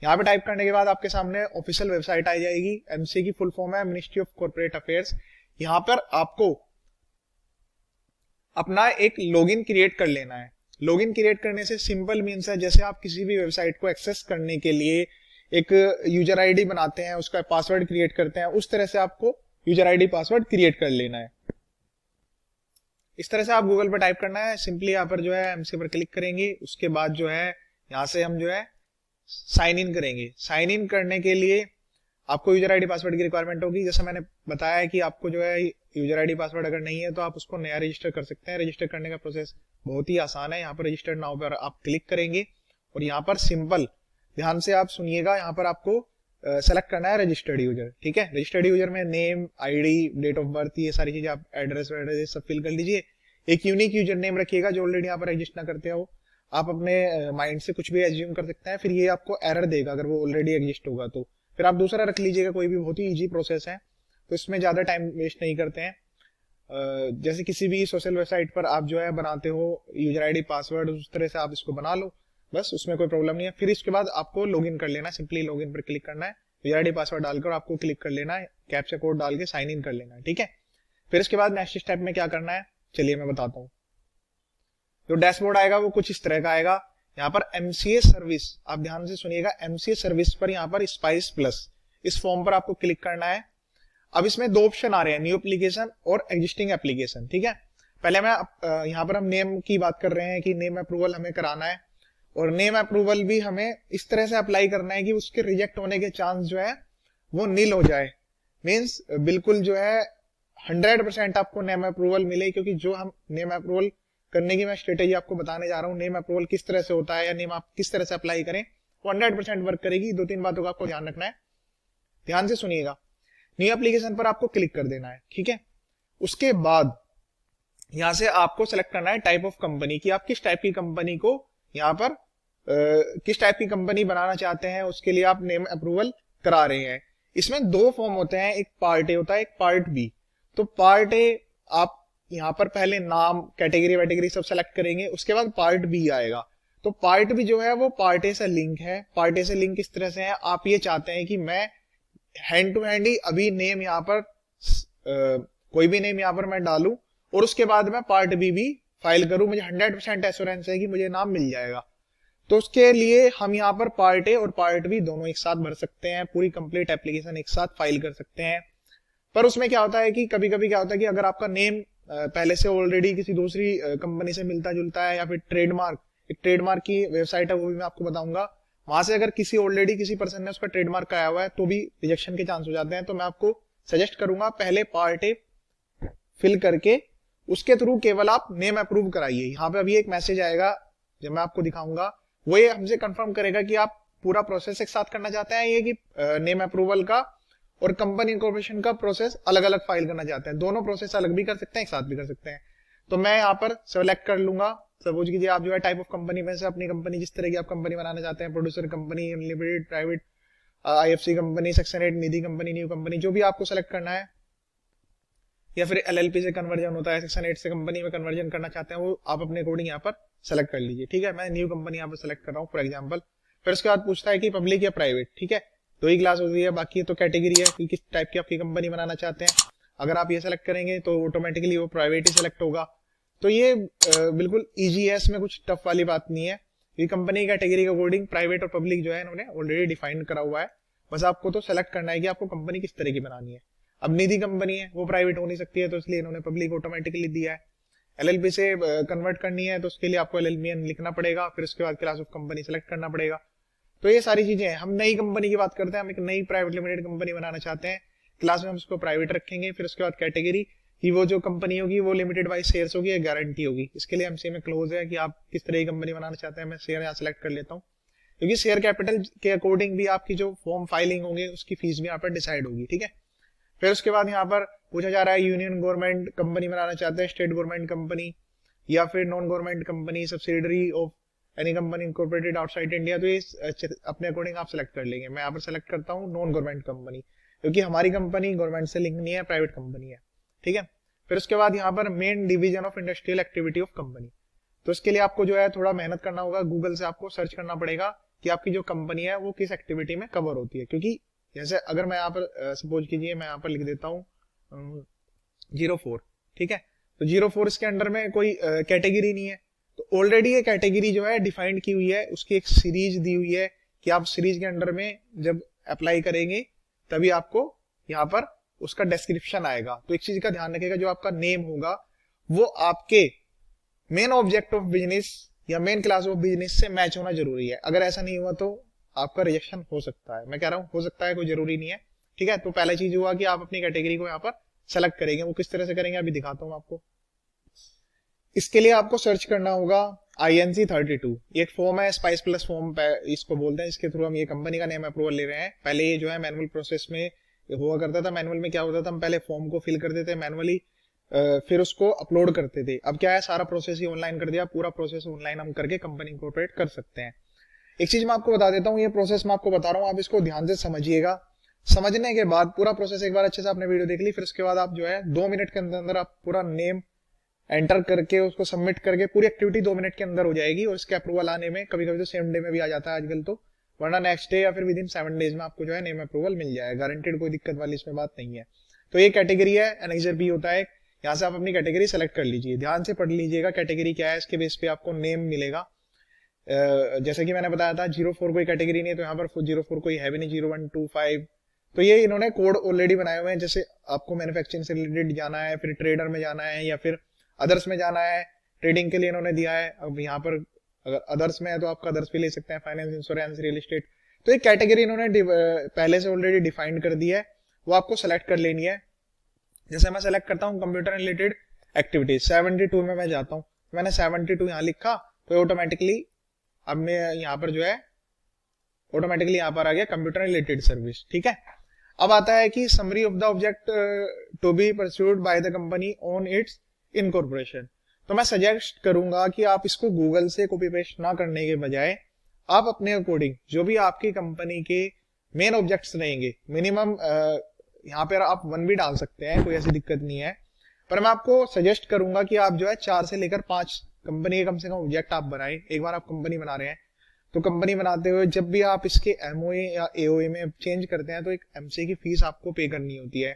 यहाँ पे टाइप करने के बाद आपके सामने ऑफिशियल वेबसाइट आ जाएगी। एमसीए की फुल फॉर्म है मिनिस्ट्री ऑफ कॉर्पोरेट अफेयर्स। यहाँ पर आपको अपना एक लॉगिन क्रिएट कर लेना है। लॉगिन क्रिएट करने से सिंपल मीन्स है, जैसे आप किसी भी वेबसाइट को एक्सेस करने के लिए एक यूजर आईडी बनाते हैं, उसका पासवर्ड क्रिएट करते हैं, उस तरह से आपको यूजर आईडी पासवर्ड क्रिएट कर लेना है। इस तरह से आप गूगल पर टाइप करना है, सिंपली यहाँ पर जो है एमसीए पर क्लिक करेंगे। उसके बाद जो है यहाँ से हम जो है साइन इन करेंगे। साइन इन करने के लिए आपको यूजर आईडी पासवर्ड की रिक्वायरमेंट होगी। जैसा मैंने बताया है कि आपको जो है यूजर आईडी पासवर्ड अगर नहीं है तो आप उसको नया रजिस्टर कर सकते हैं। रजिस्टर करने का प्रोसेस बहुत ही आसान है। यहाँ पर रजिस्टर नाउ पर आप क्लिक करेंगे और यहाँ पर सिंपल, ध्यान से आप सुनिएगा, यहाँ पर आपको सेलेक्ट करना है रजिस्टर्ड यूजर। ठीक है, रजिस्टर्ड यूजर में name, ID, date of birth, ये सारी चीजें आप एड्रेस वैड्रेस सब फिल कर लीजिए। एक यूनिक यूजर नेम रखिएगा जो ऑलरेडी यहाँ पर एग्जिस्ट ना करते हो। आप अपने माइंड से कुछ भी एज्यूम कर सकते हैं, फिर ये आपको एरर देगा अगर वो ऑलरेडी एग्जिस्ट होगा तो। फिर आप दूसरा रख लीजिएगा कोई भी, बहुत ही इजी प्रोसेस है, तो इसमें ज्यादा टाइम वेस्ट नहीं करते हैं। जैसे किसी भी सोशल वेबसाइट पर आप जो है बनाते हो यूजर आईडी पासवर्ड, उस तरह से आप इसको बना लो, बस उसमें कोई प्रॉब्लम नहीं है। फिर इसके बाद आपको लॉगिन कर लेना है, सिंपली लॉगिन पर क्लिक करना है, यूजर आईडी पासवर्ड डालकर आपको क्लिक कर लेना है, कैप्चा कोड डाल के साइन इन कर लेना है। ठीक है, फिर इसके बाद नेक्स्ट स्टेप में क्या करना है चलिए मैं बताता हूँ। जो डैशबोर्ड आएगा वो कुछ इस तरह का आएगा। यहाँ पर एमसीए सर्विस, आप ध्यान से सुनिएगा, एमसीए सर्विस पर यहाँ पर स्पाइस प्लस इस फॉर्म पर आपको क्लिक करना है। अब इसमें दो ऑप्शन आ रहे हैं, न्यू एप्लीकेशन और एग्जिस्टिंग एप्लीकेशन। ठीक है, पहले मैं यहाँ पर हम नेम की बात कर रहे हैं कि नेम अप्रूवल हमें कराना है, और नेम अप्रूवल भी हमें इस तरह से अप्लाई करना है कि उसके रिजेक्ट होने के चांस जो है वो नील हो जाए। मीन्स बिल्कुल जो है 100% आपको नेम अप्रूवल मिले, क्योंकि जो हम नेम अप्रूवल करने की मैं स्ट्रेटेजी आपको बताने जा रहा हूँ, नेम अप्रूवल किस तरह से होता है या नेम आप किस तरह से अप्लाई करें, वो 100% वर्क करेगी। दो तीन बातों का आपको ध्यान रखना है, ध्यान से सुनिएगा। न्यू एप्लीकेशन पर आपको क्लिक कर देना है। ठीक है, उसके बाद यहां से आपको सेलेक्ट करना है टाइप ऑफ कंपनी की, आप किस टाइप की कंपनी को यहाँ पर किस टाइप की कंपनी बनाना चाहते हैं, उसके लिए आप नेम अप्रूवल करा रहे हैं। इसमें दो फॉर्म होते हैं, एक पार्ट ए होता है, एक पार्ट बी। तो पार्ट ए आप यहाँ पर पहले नाम, कैटेगरी वैटेगरी सब सेलेक्ट करेंगे, उसके बाद पार्ट बी आएगा। तो पार्ट बी जो है वो पार्ट ए से लिंक है। पार्ट ए से लिंक किस तरह से है, आप ये चाहते हैं कि मैं हैंड टू हैंड ही अभी नेम यहाँ पर कोई भी नेम यहाँ पर मैं डालूं और उसके बाद मैं पार्ट बी भी फाइल करूं, मुझे 100% एश्योरेंस है कि मुझे नाम मिल जाएगा। तो उसके लिए हम यहाँ पर पार्ट ए और पार्ट बी दोनों एक साथ भर सकते हैं, पूरी कंप्लीट एप्लीकेशन एक साथ फाइल कर सकते हैं। पर उसमें क्या होता है कि कभी कभी क्या होता है कि अगर आपका नेम पहले से ऑलरेडी किसी दूसरी कंपनी से मिलता जुलता है, या फिर ट्रेडमार्क, एक ट्रेडमार्क की वेबसाइट है वो भी मैं आपको बताऊंगा, वहां से अगर किसी ऑलरेडी किसी पर्सन ने उसका ट्रेडमार्क कराया हुआ है तो भी रिजेक्शन के चांस हो जाते हैं। तो मैं आपको सजेस्ट करूंगा पहले पार्ट ए फिल करके उसके थ्रू केवल आप नेम अप्रूव कराइए। यहाँ पे अभी एक मैसेज आएगा जब मैं आपको दिखाऊंगा, वो ये हमसे कंफर्म करेगा कि आप पूरा प्रोसेस एक साथ करना चाहते हैं, ये कि नेम अप्रूवल का और कंपनी इनकॉर्पोरेशन का प्रोसेस अलग अलग फाइल करना चाहते हैं। दोनों प्रोसेस अलग भी कर सकते हैं, एक साथ भी कर सकते हैं। तो मैं यहाँ पर सेलेक्ट कर लूंगा, सपोज कीजिए आप जो है टाइप ऑफ कंपनी में से अपनी कंपनी, जिस तरह की आप कंपनी बनाना चाहते हैं, producer company, limited, private, IFC company, section 8 निधि कंपनी, न्यू कंपनी, जो भी आपको सेलेक्ट करना है, या फिर एलएलपी से कन्वर्जन होता है, सेक्शन 8 से कंपनी में कन्वर्जन करना चाहते हैं, वो आप अपने अकॉर्डिंग यहाँ पर सेलेक्ट कर लीजिए। ठीक है, मैं न्यू कंपनी यहाँ पर सेलेक्ट कर रहा हूँ फॉर एग्जाम्पल। फिर उसके बाद पूछता है कि पब्लिक या प्राइवेट। ठीक है, दो ही क्लास होती है, बाकी तो कैटेगरी है कि किस टाइप की आपकी कंपनी बनाना चाहते हैं। अगर आप ये सेलेक्ट करेंगे तो ऑटोमेटिकली वो प्राइवेट ही सेलेक्ट होगा। तो ये बिल्कुल इजी है, इसमें कुछ टफ वाली बात नहीं है। ये कंपनी कैटेगरी के अकॉर्डिंग प्राइवेट और पब्लिक जो है इन्होंने ऑलरेडी डिफाइन करा हुआ है, बस आपको तो सेलेक्ट करना है कि आपको कंपनी किस तरह की बनानी है। अब निधि कंपनी है, वो प्राइवेट हो नहीं सकती है, तो इसलिए इन्होंने पब्लिक ऑटोमेटिकली दिया है। एलएलपी से कन्वर्ट करनी है तो उसके लिए आपको एलएलपीएन लिखना पड़ेगा, फिर उसके बाद क्लास ऑफ कंपनी सेलेक्ट करना पड़ेगा। तो ये सारी चीजें हैं। हम नई कंपनी की बात करते हैं, हम एक नई प्राइवेट लिमिटेड कंपनी बनाना चाहते हैं, क्लास में हम उसको प्राइवेट रखेंगे। फिर उसके बाद कैटेगरी कि वो जो कंपनी होगी वो लिमिटेड बाय शेयर्स होगी या गारंटी होगी। इसके लिए एमसीए में क्लोज है कि आप किस तरह की कंपनी बनाना चाहते हैं। मैं शेयर यहाँ सेलेक्ट कर लेता हूँ, क्योंकि शेयर कैपिटल के अकॉर्डिंग भी आपकी जो फॉर्म फाइलिंग होंगे उसकी फीस भी यहाँ पर डिसाइड होगी। ठीक है, फिर उसके बाद यहाँ पर पूछा जा रहा है यूनियन गवर्नमेंट कंपनी बनाना चाहते हैं, स्टेट गवर्नमेंट कंपनी, या फिर non government company, subsidiary of any company incorporated outside India. तो ये अपने अकॉर्डिंग आप सेलेक्ट कर लेंगे। मैं यहाँ पर सेलेक्ट करता हूँ नॉन गवर्नमेंट कंपनी, क्योंकि हमारी कंपनी गवर्नमेंट से लिंक नहीं है, प्राइवेट कंपनी है। ठीक है, फिर उसके बाद यहाँ पर main division of industrial activity of company. तो इसके लिए आपको जो है थोड़ा मेहनत करना होगा, गूगल से आपको सर्च करना पड़ेगा कि आपकी जो कंपनी है वो किस एक्टिविटी में कवर होती है। क्योंकि जैसे अगर मैं यहाँ पर सपोज कीजिए मैं यहाँ पर लिख देता हूँ 04, ठीक है, तो 04 इसके अंडर में कोई कैटेगरी नहीं है, तो ऑलरेडी ये कैटेगरी जो है डिफाइंड की हुई है, उसकी एक सीरीज दी हुई है कि आप सीरीज के अंडर में जब अप्लाई करेंगे तभी आपको यहाँ पर उसका डिस्क्रिप्शन आएगा। तो एक चीज का ध्यान रखिएगा, जो आपका नेम होगा वो आपके मेन ऑब्जेक्ट ऑफ बिजनेस या मेन क्लास ऑफ बिजनेस से मैच होना जरूरी है। अगर ऐसा नहीं हुआ तो आपका रिजेक्शन हो सकता है। मैं कह रहा हूं हो सकता है, कोई जरूरी नहीं है, ठीक है। तो पहला चीज हुआ कि आप अपनी कैटेगरी को यहाँ पर सेलेक्ट करेंगे। वो किस तरह से करेंगे अभी दिखाता हूं आपको। इसके लिए आपको सर्च करना होगा INC32, ये एक फॉर्म है, स्पाइस प्लस फॉर्म इसको बोलते हैं, इसके थ्रू हम ये कंपनी का नेम अप्रूवल ले रहे हैं। पहले ये जो है मैनुअल प्रोसेस में हुआ करता था। मैनुअल में क्या होता था, हम पहले फॉर्म को फिल करते थे मैनुअली, फिर उसको अपलोड करते थे। अब क्या है, सारा प्रोसेस ही ऑनलाइन कर दिया, पूरा प्रोसेस ऑनलाइन हम करके कंपनी इंकॉर्पोरेट कर सकते हैं। एक चीज मैं आपको बता देता हूँ, ये प्रोसेस मैं आपको बता रहा हूँ, आप इसको ध्यान से समझिएगा। समझने के बाद पूरा प्रोसेस एक बार अच्छे से आपने वीडियो देख ली, फिर उसके बाद आप जो है 2 मिनट के अंदर अंदर आप पूरा नेम एंटर करके उसको सबमिट करके पूरी एक्टिविटी 2 मिनट के अंदर हो जाएगी। और इसके अप्रूवल आने में कभी कभी तो सेम डे में भी आ जाता है आजकल तो, वरना नेक्स्ट डे या फिर विद इन 7 डेज में आपको जो है नेम अप्रूवल मिल जाएगा, गारंटेड, कोई दिक्कत वाली इसमें बात नहीं है। तो ये कैटेगरी है, एनेक्सर बी होता है, यहाँ से आप अपनी कैटेगरी सेलेक्ट कर लीजिए। ध्यान से पढ़ लीजिएगा कैटेगरी क्या है, इसके बेस पे आपको नेम मिलेगा। जैसे कि मैंने बताया था 04 कोई कैटेगरी नहीं है, तो यहाँ पर 04 कोई है भी नहीं, 0125। तो ये इन्होंने कोड ऑलरेडी बनाए हुए हैं। जैसे आपको मैन्युफैक्चरिंग से रिलेटेड जाना है, फिर ट्रेडर में जाना है, या फिर अदर्स में जाना है, ट्रेडिंग के लिए इन्होंने दिया है। अब यहाँ पर अगर अदर्स में है तो आपका अदर्स भी ले सकते हैं, फाइनेंस, इंश्योरेंस, रियल एस्टेट। तो एक कैटेगरी इन्होंने पहले से ऑलरेडी डिफाइंड कर दी है, वो आपको सेलेक्ट कर लेनी है। जैसे मैं सेलेक्ट करता हूँ कंप्यूटर रिलेटेड एक्टिविटीज, 72 में मैं जाता हूँ, मैंने 72 यहाँ लिखा, तो ऑटोमेटिकली अब मैं यहाँ पर जो है ऑटोमेटिकली यहाँ पर आ गया कंप्यूटर रिलेटेड सर्विस, ठीक है। अब आता है कि summary of the object to be pursued by the company on its incorporation. तो मैं सजेस्ट करूंगा कि आप इसको गूगल से कॉपी पेस्ट ना करने के बजाय आप अपने अकॉर्डिंग जो भी आपकी कंपनी के मेन ऑब्जेक्ट्स रहेंगे, मिनिमम यहाँ पर आप 1 भी डाल सकते हैं, कोई ऐसी दिक्कत नहीं है, पर मैं आपको सजेस्ट करूंगा कि आप जो है 4 से लेकर 5 कंपनी के कम से कम ऑब्जेक्ट आप बनाएं। एक बार आप कंपनी बना रहे हैं तो कंपनी बनाते हुए जब भी आप इसके एमओए या एओए में चेंज करते हैं तो एक एमसीए की फीस आपको पे करनी होती है।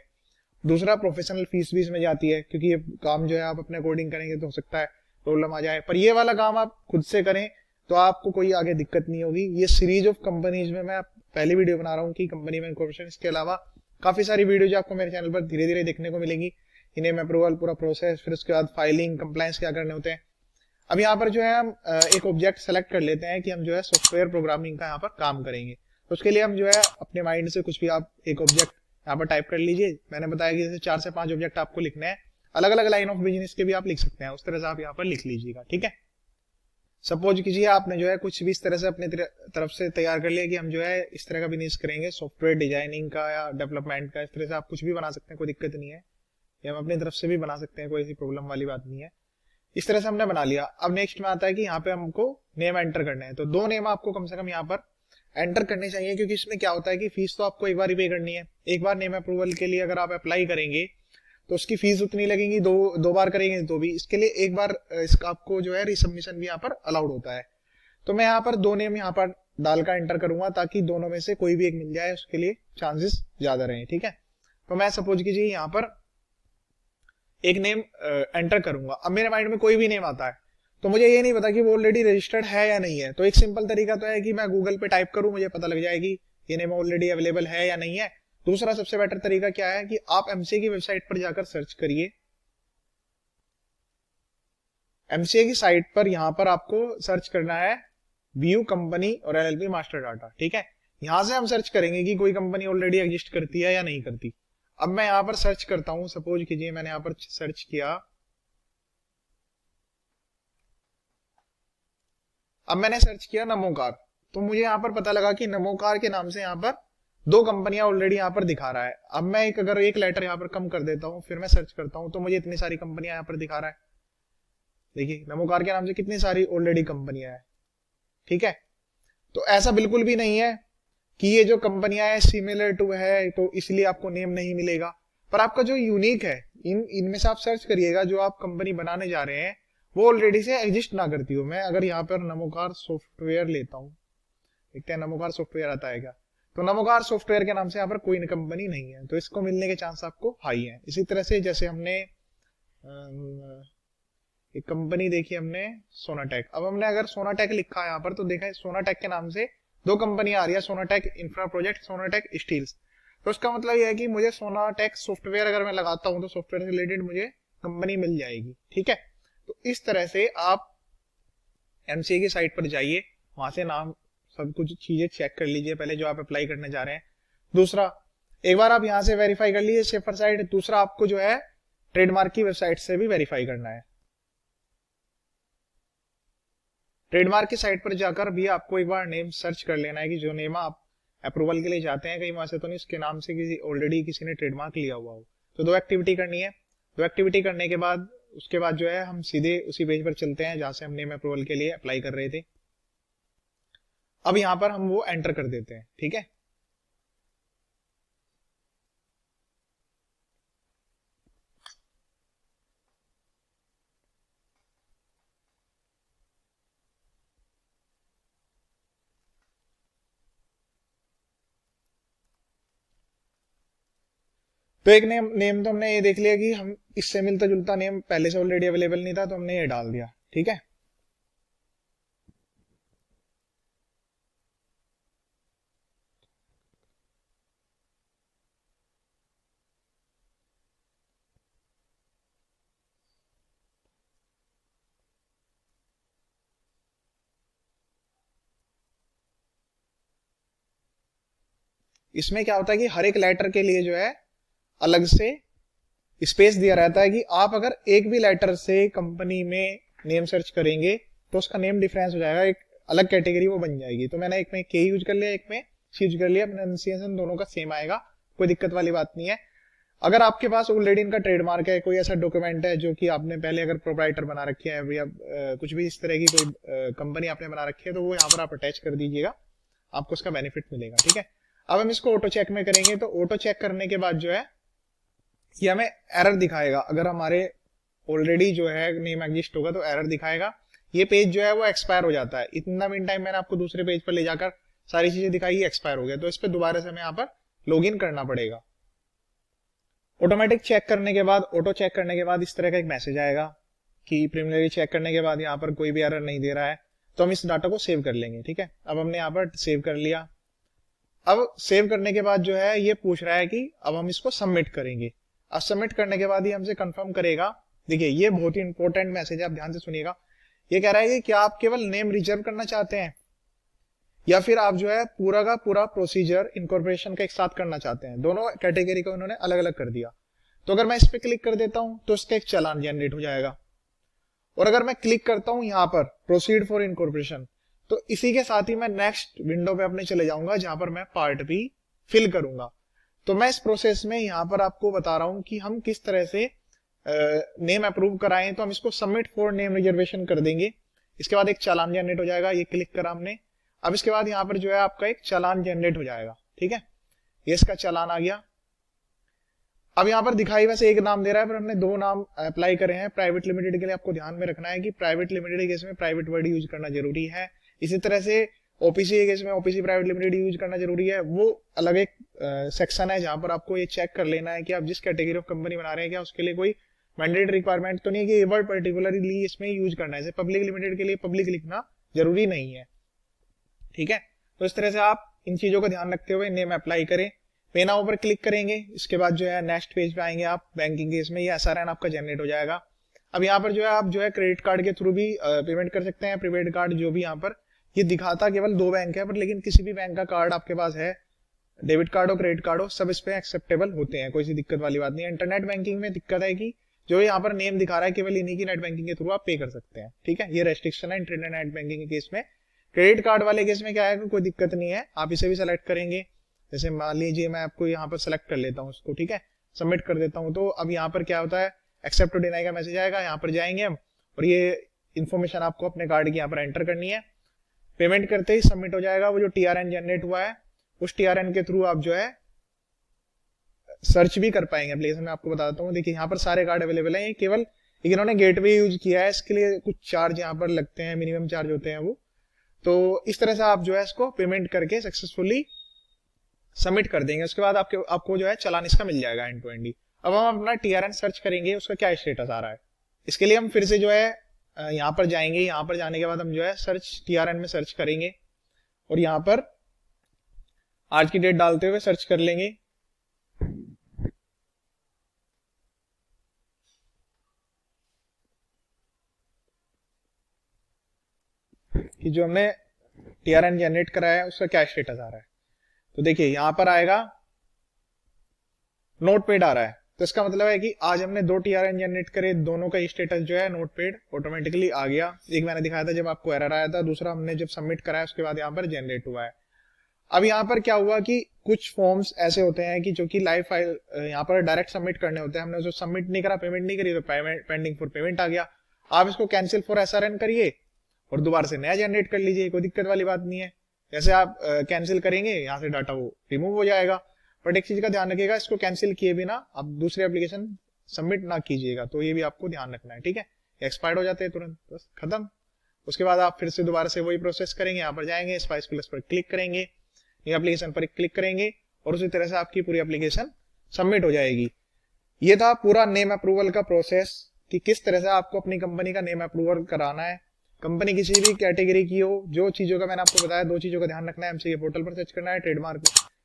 दूसरा प्रोफेशनल फीस भी इसमें जाती है, क्योंकि ये काम जो है आप अपने अकॉर्डिंग करेंगे तो हो सकता है प्रॉब्लम आ जाए, पर ये वाला काम आप खुद से करें तो आपको कोई आगे दिक्कत नहीं होगी। ये सीरीज ऑफ कंपनीज में मैं पहली वीडियो बना रहा हूँ कि कंपनी में इनकॉर्पोरेशन, इसके अलावा काफी सारी वीडियो जो आपको मेरे चैनल पर धीरे धीरे देखने को मिलेंगी। इन्हें अप्रूवल पूरा प्रोसेस, फिर उसके बाद फाइलिंग, कंप्लायंस क्या करने होते हैं। अब यहाँ पर जो है हम एक ऑब्जेक्ट सेलेक्ट कर लेते हैं कि हम जो है सॉफ्टवेयर प्रोग्रामिंग का यहाँ पर काम करेंगे। तो उसके लिए हम जो है अपने माइंड से कुछ भी आप एक ऑब्जेक्ट यहाँ पर टाइप कर लीजिए। मैंने बताया कि जैसे 4 से 5 ऑब्जेक्ट आपको लिखने हैं, अलग अलग लाइन ऑफ बिजनेस के भी आप लिख सकते हैं, उस तरह से आप यहाँ पर लिख लीजिएगा, ठीक है। सपोज कीजिए आपने जो है कुछ भी इस तरह से अपने तरफ से तैयार कर लिया कि हम जो है इस तरह का बिजनेस करेंगे, सॉफ्टवेयर डिजाइनिंग का या डेवलपमेंट का। इस तरह से आप कुछ भी बना सकते हैं, कोई दिक्कत नहीं है, या हम अपनी तरफ से भी बना सकते हैं, कोई ऐसी प्रॉब्लम वाली बात नहीं है। इस तरह से हमने बना लिया। अब नेक्स्ट में आता है कि यहाँ पे हमको नेम एंटर करने हैं, तो 2 नेम आपको कम से कम यहाँ पर एंटर करने चाहिए, क्योंकि इसमें क्या होता है कि फीस तो आपको एक बार ही पे करनी है। एक बार नेम अप्रूवल के लिए अगर आप अप्लाई करेंगे तो उसकी फीस उतनी लगेगी, दो बार करेंगे तो भी। इसके लिए एक बार इसका आपको जो है रिसबमिशन भी यहाँ पर अलाउड होता है। तो मैं यहाँ पर 2 नेम यहाँ पर डाल कर एंटर करूंगा, ताकि दोनों में से कोई भी एक मिल जाए, उसके लिए चांसेस ज्यादा रहे, ठीक है। तो मैं सपोज कीजिए यहाँ पर एक नेम एंटर करूंगा। अब मेरे माइंड में कोई भी नेम आता है तो मुझे ये नहीं पता कि वो ऑलरेडी रजिस्टर्ड है या नहीं है। तो एक सिंपल तरीका तो है कि मैं गूगल पे टाइप करूं, मुझे पता लग जाएगी ये नेम ऑलरेडी अवेलेबल है या नहीं है। दूसरा सबसे बेटर तरीका क्या है कि आप एमसीए की वेबसाइट पर जाकर सर्च करिए। एमसीए की साइट पर यहां पर आपको सर्च करना है व्यू कंपनी और एलएलपी मास्टर डाटा, ठीक है। यहां से हम सर्च करेंगे कि कोई कंपनी ऑलरेडी एग्जिस्ट करती है या नहीं करती। अब मैं यहां पर सर्च करता हूं, सपोज कीजिए मैंने यहां पर सर्च किया। अब मैंने सर्च किया नमोकार, तो मुझे यहां पर पता लगा कि नमोकार के नाम से यहां पर 2 कंपनियां ऑलरेडी यहां पर दिखा रहा है। अब मैं अगर एक लेटर यहां पर कम कर देता हूं, फिर मैं सर्च करता हूं, तो मुझे इतनी सारी कंपनियां यहां पर दिखा रहा है। देखिए नमोकार के नाम से कितनी सारी ऑलरेडी कंपनियां हैं, ठीक है। तो ऐसा बिल्कुल भी नहीं है कि ये जो कंपनियां है सिमिलर टू है तो इसलिए आपको नेम नहीं मिलेगा, पर आपका जो यूनिक है इनमें से आप सर्च करिएगा जो आप कंपनी बनाने जा रहे हैं वो ऑलरेडी से एग्जिस्ट ना करती हो। मैं अगर यहाँ पर नमोकार सॉफ्टवेयर लेता हूँ देखते हैं नमोकार सॉफ्टवेयर आता है क्या। तो नमोकार सॉफ्टवेयर के नाम से यहाँ पर कोई कंपनी नहीं है, तो इसको मिलने के चांस आपको हाई है। इसी तरह से जैसे हमने एक कंपनी देखी हमने सोनाटेक, अब हमने अगर सोनाटेक लिखा है यहाँ पर तो देखा है सोनाटेक के नाम से दो कंपनी आ रही है, सोनाटेक इंफ्रा प्रोजेक्ट, सोनाटेक स्टील्स। तो इसका मतलब यह है कि मुझे सोनाटेक सॉफ्टवेयर अगर मैं लगाता हूं तो सॉफ्टवेयर से रिलेटेड मुझे कंपनी मिल जाएगी, ठीक है। तो इस तरह से आप एमसीए की साइट पर जाइए, वहां से नाम सब कुछ चीजें चेक कर लीजिए पहले जो आप अप्लाई करने जा रहे हैं। दूसरा, एक बार आप यहां से वेरीफाई कर लीजिए शेफर साइट, दूसरा आपको जो है ट्रेडमार्क की वेबसाइट से भी वेरीफाई करना है। ट्रेडमार्क की साइट पर जाकर भी आपको एक बार नेम सर्च कर लेना है कि जो नेम आप अप्रूवल के लिए जाते हैं कहीं वहां से तो नहीं उसके नाम से किसी ऑलरेडी किसी ने ट्रेडमार्क लिया हुआ हो। तो दो एक्टिविटी करनी है, दो एक्टिविटी करने के बाद उसके बाद जो है हम सीधे उसी पेज पर चलते हैं जहां से हम नेम अप्रूवल के लिए अप्लाई कर रहे थे। अब यहां पर हम वो एंटर कर देते हैं, ठीक है। तो एक नेम तो हमने ये देख लिया कि हम इससे मिलता जुलता नेम पहले से ऑलरेडी अवेलेबल नहीं था तो हमने ये डाल दिया, ठीक है। इसमें क्या होता है कि हर एक लेटर के लिए जो है अलग से स्पेस दिया रहता है कि आप अगर एक भी लेटर से कंपनी में नेम सर्च करेंगे तो उसका नेम डिफरेंस हो जाएगा, एक अलग कैटेगरी वो बन जाएगी। तो मैंने एक में के यूज कर लिया, एक में सी यूज कर लिया, प्रोनाउंसिएशन दोनों का सेम आएगा, कोई दिक्कत वाली बात नहीं है। अगर आपके पास ऑलरेडी इनका ट्रेडमार्क है, कोई ऐसा डॉक्यूमेंट है जो कि आपने पहले अगर प्रोप्राइटर बना रखी है या कुछ भी इस तरह की कोई कंपनी आपने बना रखी है तो वो यहाँ पर आप अटैच कर दीजिएगा, आपको उसका बेनिफिट मिलेगा, ठीक है। अब हम इसको ऑटो चेक में करेंगे तो ऑटो चेक करने के बाद जो है ये हमें एरर दिखाएगा। अगर हमारे ऑलरेडी जो है नेम एग्जिस्ट होगा तो एरर दिखाएगा। ये पेज जो है वो एक्सपायर हो जाता है। इतना मीन टाइम मैंने आपको दूसरे पेज पर ले जाकर सारी चीजें दिखाई, एक्सपायर हो गया, तो इस पर दोबारा से हमें यहाँ पर लॉग इन करना पड़ेगा। ऑटोमेटिक चेक करने के बाद, ऑटो चेक करने के बाद इस तरह का एक मैसेज आएगा कि प्रीलिमिनरी चेक करने के बाद यहाँ पर कोई भी एरर नहीं दे रहा है, तो हम इस डाटा को सेव कर लेंगे, ठीक है। अब हमने यहाँ पर सेव कर लिया। अब सेव करने के बाद जो है ये पूछ रहा है कि अब हम इसको सबमिट करेंगे। अब सबमिट करने के बाद ही हमसे कंफर्म करेगा। देखिए ये बहुत ही इंपॉर्टेंट मैसेज है, आप ध्यान से सुनिएगा। ये कह रहा है कि क्या आप केवल नेम रिजर्व करना चाहते हैं या फिर आप जो है पूरा का पूरा प्रोसीजर इनकॉर्पोरेशन का एक साथ करना चाहते हैं। दोनों कैटेगरी को इन्होंने अलग अलग कर दिया। तो अगर मैं इस पे क्लिक कर देता हूं तो इसका एक चालान जनरेट हो जाएगा, और अगर मैं क्लिक करता हूं यहां पर प्रोसीड फॉर इनकॉर्पोरेशन तो इसी के साथ ही मैं नेक्स्ट विंडो पे अपने चले जाऊंगा जहां पर मैं पार्ट भी फिल करूंगा। तो मैं इस प्रोसेस में यहां पर आपको बता रहा हूं कि हम किस तरह से नेम अप्रूव कराएं। तो हम इसको सबमिट फॉर नेम रिजर्वेशन कर देंगे। इसके बाद एक चालान जनरेट हो जाएगा, ये क्लिक करा हमने। अब इसके बाद यहाँ पर जो है आपका एक चालान जनरेट हो जाएगा, ठीक है। ये इसका चालान आ गया। अब यहाँ पर दिखाई वैसे एक नाम दे रहा है पर हमने दो नाम अप्लाई करे हैं। प्राइवेट लिमिटेड के लिए आपको ध्यान में रखना है कि प्राइवेट लिमिटेड केस में प्राइवेट वर्ड यूज करना जरूरी है। इसी तरह से ओपीसी के केस में ओपीसी प्राइवेट लिमिटेड यूज करना जरूरी है। वो अलग एक सेक्शन है जहां पर आपको ये चेक कर लेना है कि आप जिस कैटेगरी ऑफ कंपनी बना रहे हैं क्या उसके लिए कोई मैंडेटरी रिक्वायरमेंट तो नहीं है कि ये वर्ड पर्टिकुलरली इसमें यूज करना है। जैसे पब्लिक लिमिटेड के लिए पब्लिक लिखना जरूरी नहीं है, ठीक है। तो इस तरह से आप इन चीजों का ध्यान रखते हुए नेम अप्लाई करें। पे नाउ पर क्लिक करेंगे, इसके बाद जो है नेक्स्ट पेज पे आएंगे आप। बैंकिंग केस में ये एसआरएन आपका जनरेट हो जाएगा। अब यहाँ पर जो है आप जो है क्रेडिट कार्ड के थ्रू भी पेमेंट कर सकते हैं। प्रीपेड कार्ड जो भी यहाँ पर ये दिखाता केवल दो बैंक है, पर लेकिन किसी भी बैंक का कार्ड आपके पास है, डेबिट कार्ड हो क्रेडिट कार्ड हो, सब इस पे एक्सेप्टेबल होते हैं, कोई सी दिक्कत वाली बात नहीं है। इंटरनेट बैंकिंग में दिक्कत है कि जो यहाँ पर नेम दिखा रहा है केवल इन्हीं की नेट बैंकिंग के थ्रू आप पे कर सकते हैं, ठीक है। ये रेस्ट्रिक्शन है इंटरनेट बैंकिंग के केस में। क्रेडिट कार्ड वाले केस में क्या है, कोई दिक्कत नहीं है, आप इसे भी सेलेक्ट करेंगे। जैसे मान लीजिए मैं आपको यहाँ पर सेलेक्ट कर लेता हूँ उसको, ठीक है, सबमिट कर देता हूँ। तो अब यहाँ पर क्या होता है, एक्सेप्ट टू डिनाई का मैसेज आएगा। यहाँ पर जाएंगे हम और ये इन्फॉर्मेशन आपको अपने कार्ड की यहाँ पर एंटर करनी है। पेमेंट करते ही सबमिट हो जाएगा। वो जो टीआरएन जनरेट हुआ है उस टीआरएन के थ्रू आप जो है सर्च भी कर पाएंगे। प्लीज मैं आपको बताता हूँ, देखिए यहाँ पर सारे कार्ड अवेलेबल हैं। ये केवल इन्होंने गेटवे यूज किया है, इसके लिए कुछ चार्ज यहाँ पर लगते हैं, मिनिमम चार्ज होते हैं वो। तो इस तरह से आप जो है इसको पेमेंट करके सक्सेसफुली सबमिट कर देंगे। उसके बाद आपको जो है चालान इसका मिल जाएगा एंड टू एंड ही। अब हम अपना टीआरएन सर्च करेंगे, उसका क्या स्टेटस आ रहा है। इसके लिए हम फिर से जो है यहाँ पर जाएंगे। यहाँ पर जाने के बाद हम जो है सर्च टीआरएन में सर्च करेंगे और यहाँ पर आज की डेट डालते हुए सर्च कर लेंगे। कि जो हमने टीआरएन जनरेट कराया है उसका क्या स्टेटस आ रहा है। तो देखिए यहाँ पर आएगा नोट पेड आ रहा है, तो इसका मतलब है कि आज हमने 2 टीआरएन जनरेट करे, दोनों का स्टेटस जो है नोट पेड ऑटोमेटिकली आ गया। एक मैंने दिखाया था जब आपको एरर आया था, दूसरा हमने जब सबमिट कराया उसके बाद यहाँ पर जनरेट हुआ है। अब यहाँ पर क्या हुआ कि कुछ फॉर्म्स ऐसे होते हैं कि जो कि लाइव फाइल यहाँ पर डायरेक्ट सबमिट करने होते हैं, हमने उसको सबमिट नहीं करा, पेमेंट नहीं करी, तो पेंडिंग फॉर पेमेंट आ गया। आप इसको कैंसिल फॉर एसआरएन करिए और दोबारा से नया जनरेट कर लीजिए, कोई दिक्कत वाली बात नहीं है। जैसे आप कैंसिल करेंगे यहाँ से डाटा वो रिमूव हो जाएगा। बट एक चीज का ध्यान रखिएगा, इसको कैंसिल किए बिना आप दूसरे एप्लीकेशन सबमिट ना कीजिएगा, तो ये भी आपको ध्यान रखना है, ठीक है। एक्सपायर्ड हो जाते हैं तुरंत, बस खत्म। उसके बाद आप फिर से दोबारा से वही प्रोसेस करेंगे, यहाँ पर जाएंगे, स्पाइस प्लस पर क्लिक करेंगे, ये एप्लीकेशन पर क्लिक करेंगे और उसी तरह से आपकी पूरी एप्लीकेशन सबमिट हो जाएगी। ये था पूरा नेम अप्रूवल का प्रोसेस कि किस तरह से आपको अपनी कंपनी का नेम अप्रूवल कराना है। कंपनी किसी भी कैटेगरी की हो, जो चीजों का मैंने आपको बताया, 2 चीजों का ध्यान रखना है। एमसीए पोर्टल पर सर्च करना है, ट्रेडमार्क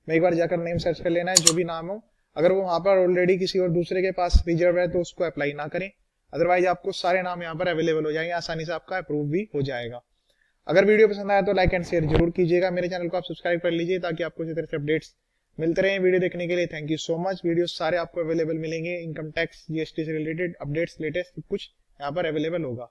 में एक बार जाकर नेम सर्च कर लेना है, जो भी नाम हो। अगर वो वहां पर ऑलरेडी किसी और दूसरे के पास रिजर्व है तो उसको अप्लाई ना करें, अदरवाइज आपको सारे नाम यहाँ पर अवेलेबल हो जाएंगे, आसानी से आपका अप्रूव भी हो जाएगा। अगर वीडियो पसंद आया तो लाइक एंड शेयर जरूर कीजिएगा। मेरे चैनल को आप सब्सक्राइब कर लीजिए ताकि आपको इसी तरह से अपडेट्स मिलते रहे। वीडियो देखने के लिए thank you so much. Video सारे आपको अवेलेबल मिलेंगे, इनकम टैक्स जीएसटी से रिलेटेड अपडेट्स लेटेस्ट कुछ यहाँ पर अवेलेबल होगा।